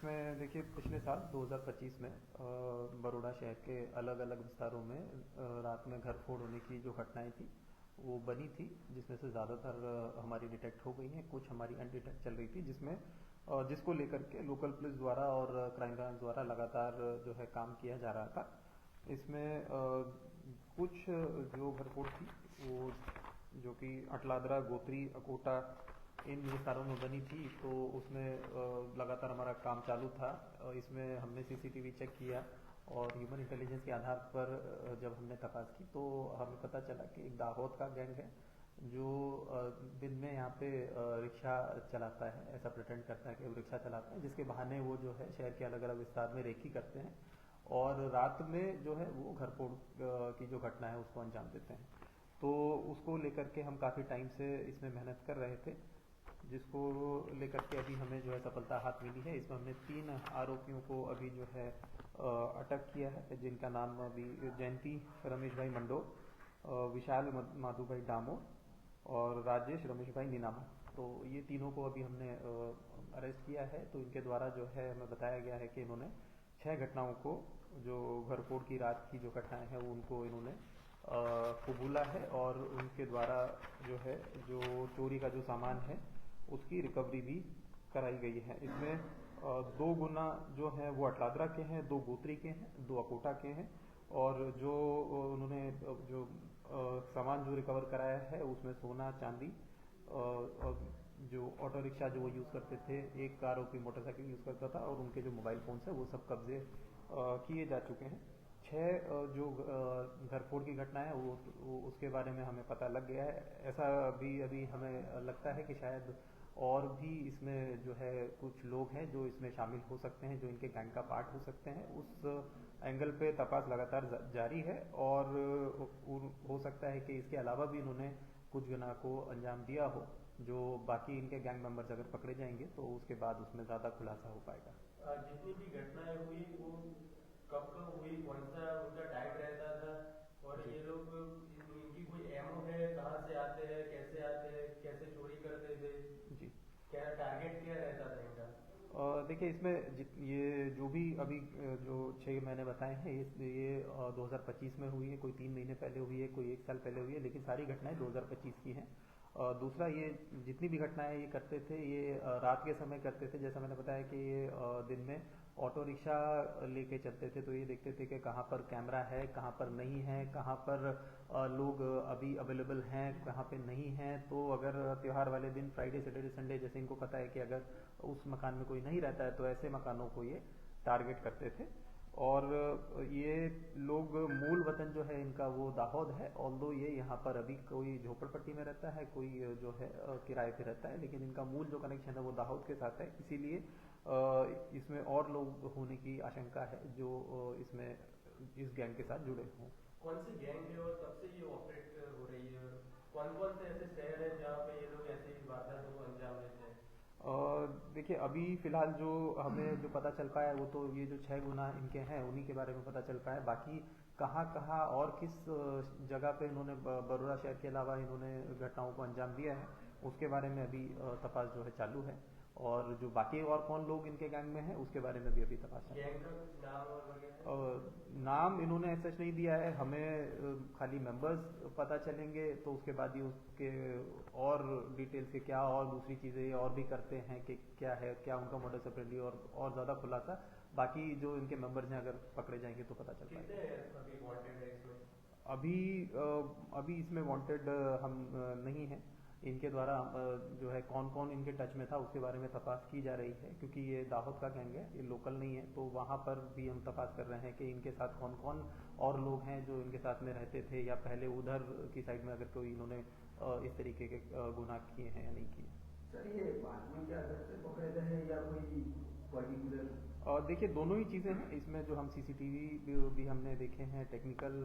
इसमें देखिए पिछले साल 2025 में बड़ौदा शहर के अलग अलग विस्तारों में रात में घर फोड़ होने की जो घटनाएं थी वो बनी थी, जिसमें से ज़्यादातर हमारी डिटेक्ट हो गई हैं, कुछ हमारी अनडिटेक्ट चल रही थी, जिसमें जिसको लेकर के लोकल पुलिस द्वारा और क्राइम ब्रांच द्वारा लगातार जो है काम किया जा रहा था। इसमें कुछ जो घर फोड़ थी वो जो कि अटलादरा, गोत्री, अकोटा इन विस्तारों में बनी थी, तो उसमें लगातार हमारा काम चालू था। इसमें हमने सीसीटीवी चेक किया और ह्यूमन इंटेलिजेंस के आधार पर जब हमने तपास की तो हमें पता चला कि एक दाहोद का गैंग है जो दिन में यहाँ पे रिक्शा चलाता है, ऐसा प्रिटेंड करता है कि वो रिक्शा चलाता है, जिसके बहाने वो जो है शहर के अलग अलग विस्तार में रेकी करते हैं और रात में जो है वो घर फोड़ की जो घटना है उसको अंजाम देते हैं। तो उसको लेकर के हम काफ़ी टाइम से इसमें मेहनत कर रहे थे, जिसको लेकर के अभी हमें जो है सफलता हाथ मिली है। इसमें हमने 3 आरोपियों को अभी जो है अटक किया है, जिनका नाम अभी जयंती रमेश भाई मंडो, विशाल माधु भाई डामो और राजेश रमेश भाई नीनामा। तो ये तीनों को अभी हमने अरेस्ट किया है। तो इनके द्वारा जो है हमें बताया गया है कि इन्होंने 6 घटनाओं को, जो घर फोड़ की रात की जो घटनाएं हैं वो उनको इन्होंने कबूला है और उनके द्वारा जो है जो चोरी का जो सामान है उसकी रिकवरी भी कराई गई है। इसमें 2 गुना जो है वो अटलादरा के हैं, 2 गोत्री के हैं, 2 अकोटा के हैं और जो उन्होंने जो सामान जो रिकवर कराया है उसमें सोना, चांदी और जो ऑटो रिक्शा जो वो यूज़ करते थे, एक आरोपी मोटरसाइकिल यूज़ करता था और उनके जो मोबाइल फोन्स है वो सब कब्जे किए जा चुके हैं। 6 जो घर फोड़ की घटना है वो उसके बारे में हमें पता लग गया है। ऐसा अभी अभी हमें लगता है कि शायद और भी इसमें जो है कुछ लोग हैं जो इसमें शामिल हो सकते हैं, जो इनके गैंग का पार्ट हो सकते हैं। उस एंगल पे तपास लगातार जारी है और हो सकता है कि इसके अलावा भी इन्होंने कुछ गुनाह को अंजाम दिया हो। जो बाकी इनके गैंग मेंबर्स अगर पकड़े जाएंगे तो उसके बाद उसमें ज़्यादा खुलासा हो पाएगा। जितनी भी घटनाएं हुई वो कब कब हुई, कौन सा उनका टाइम रहता था और ये लोग इनकी कोई एमओ है, कहाँ से आते हैं, कैसे चोरी करते थे जी, क्या टारगेट क्या रहता था इनका? देखिए इसमें ये जो भी अभी जो 6 मैंने बताए हैं ये 2025 में हुई है, कोई 3 महीने पहले हुई है, कोई 1 साल पहले हुई है, लेकिन सारी घटनाएं 2025 की हैं। दूसरा, ये जितनी भी घटनाएं ये करते थे ये रात के समय करते थे। जैसा मैंने बताया कि ये दिन में ऑटो रिक्शा लेके चलते थे, तो ये देखते थे कि कहाँ पर कैमरा है, कहाँ पर नहीं है, कहाँ पर लोग अभी अवेलेबल हैं, कहाँ पे नहीं हैं। तो अगर त्योहार वाले दिन, फ्राइडे सैटरडे संडे, जैसे इनको पता है कि अगर उस मकान में कोई नहीं रहता है तो ऐसे मकानों को ये टारगेट करते थे। और ये लोग मूल वतन जो है इनका वो दाहोद है, ऑल्दो ये यहाँ पर अभी कोई झोपड़पट्टी में रहता है, कोई जो है किराए पे रहता है, लेकिन इनका मूल जो कनेक्शन है वो दाहोद के साथ है। इसीलिए इसमें और लोग होने की आशंका है जो इसमें इस गैंग के साथ जुड़े हों। कौन सी गैंग है और कब से ये ऑपरेट हो रही है? कौन कौन से ऐसे शहर है जहाँ पे ये लोग ऐसी वारदातों को अंजाम देते हैं? देखिए अभी फिलहाल जो हमें जो पता चल पाया वो तो ये जो 6 गुना इनके हैं उन्हीं के बारे में पता चल पाया। बाकी कहाँ कहाँ और किस जगह पे इन्होंने बड़ौदा शहर के अलावा इन्होंने घटनाओं को अंजाम दिया है उसके बारे में अभी तपास जो है चालू है। और जो बाकी और कौन लोग इनके गैंग में हैं उसके बारे में भी अभी तपास चालू है। गैंग का कुछ नाम और वगैरह? नाम इन्होंने ऐसा नहीं दिया है हमें, खाली मेंबर्स पता चलेंगे तो उसके बाद ही उसके और डिटेल्स के क्या और दूसरी चीज़ें और भी करते हैं कि क्या है, क्या उनका मॉडस ऑपरेंडी और ज़्यादा खुलासा। बाकी जो इनके मेंबर्स हैं अगर पकड़े जाएंगे तो पता चल पाएगा। कितने अभी वांटेड है इसमें? अभी इसमें वांटेड हम नहीं है। इनके द्वारा जो है कौन कौन इनके टच में था उसके बारे में तपास की जा रही है, क्योंकि ये दाहोद का गैंग है, ये लोकल नहीं है। तो वहाँ पर भी हम तपास कर रहे हैं कि इनके साथ कौन कौन और लोग हैं जो इनके साथ में रहते थे, या पहले उधर की साइड में अगर कोई इन्होंने इस तरीके के गुनाह किए हैं या नहीं किए। सर ये बाद में क्या घर से पकड़े गए हैं या कोई पर्टिकुलर? देखिए दोनों ही चीज़ें हैं इसमें। जो हम सीसीटीवी भी हमने देखे हैं, टेक्निकल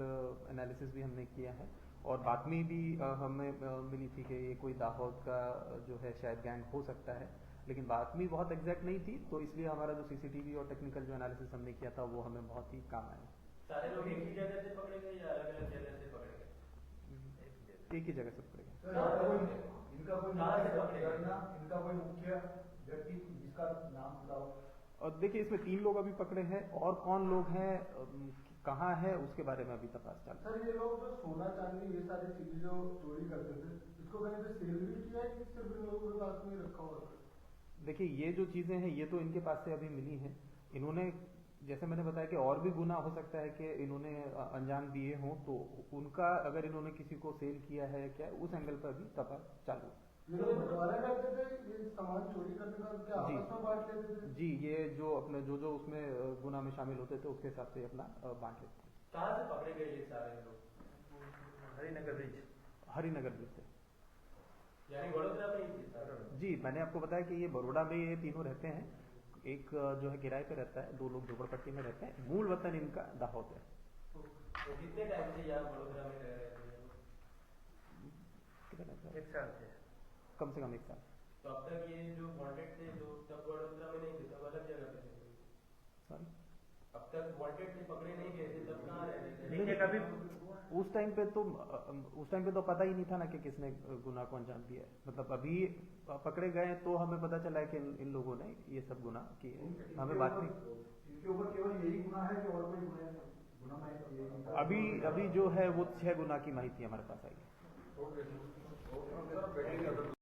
एनालिसिस भी हमने किया है और बातमी भी हमें मिली थी कि ये कोई दाहोद का जो है शायद गैंग हो सकता है, लेकिन बातमी बहुत एग्जैक्ट नहीं थी। तो इसलिए हमारा जो सीसीटीवी और टेक्निकल जो एनालिसिस हमने किया था वो हमें बहुत ही काम आया। सारे लोग एक ही जगह से पकड़े गए या अलग अलग जगह से पकड़े गए? एक ही जगह से पकड़े गए। इनका कोई कहाँ से पकड़े गए? इनका कोई मुख्य व्यक्ति जिसका नाम थोड़ा और देखिए इसमें 3 लोग अभी पकड़े हैं, और कौन लोग हैं, कहाँ है, उसके बारे में अभी तपास चल रहा है। सर ये लोग जो सोना चांदी ये सारी चीजें जो चोरी करते थे, इसको कहीं पे सेल भी किया है कि सिर्फ इन लोगों के पास में ही रखा हुआ था? देखिए ये जो चीजें हैं ये तो इनके पास से अभी मिली हैं। इन्होंने, जैसे मैंने बताया कि और भी गुना हो सकता है कि इन्होंने अंजाम दिए हों, तो उनका अगर इन्होंने किसी को सेल किया है क्या, उस एंगल पर भी तपास चालू है। ये लोग बंटवारा करते थे, ये सामान चोरी करने का क्या जी। आपस में बांट लेते थे? जी, ये जो अपने जो जो उसमें गुना में शामिल होते थे उसके हिसाब से अपना बांट लेते थे। कहाँ से पकड़े गए ये सारे लोग? हरिनगर ब्रिज। हरिनगर ब्रिज से। यानी वडोदरा में ही थे सारे? जी, मैंने आपको बताया कि ये बड़ौदा में ये तीनों रहते हैं। एक जो है किराए पे रहता है, 2 लोग झोपड़पट्टी में रहते हैं। मूल वतन इनका दाहोद है। तो कितने टाइम से यहाँ वडोदरा में रह रहे थे? कितना टाइम से? 1 साल से। कम से कम 1 साल। तो अब तक ये जो वांटेड थे जो तब वडोदरा में नहीं थे, तब अलग जगह पे थे? सॉरी, अब तक वांटेड थे, पकड़े नहीं गए थे, तब कहाँ रह रहे थे? नहीं, कभी उस टाइम पे तो पता ही नहीं था ना कि किसने गुनाह को अंजाम दिया है। मतलब अभी पकड़े गए तो हमें पता चला है कि इन लोगों ने ये सब गुनाह किए हैं। हमें बात नहीं, इनके ऊपर केवल यही गुना है कि और कोई गुना है? अभी जो है वो 6 गुना की माहिती हमारे पास आई है। ओके।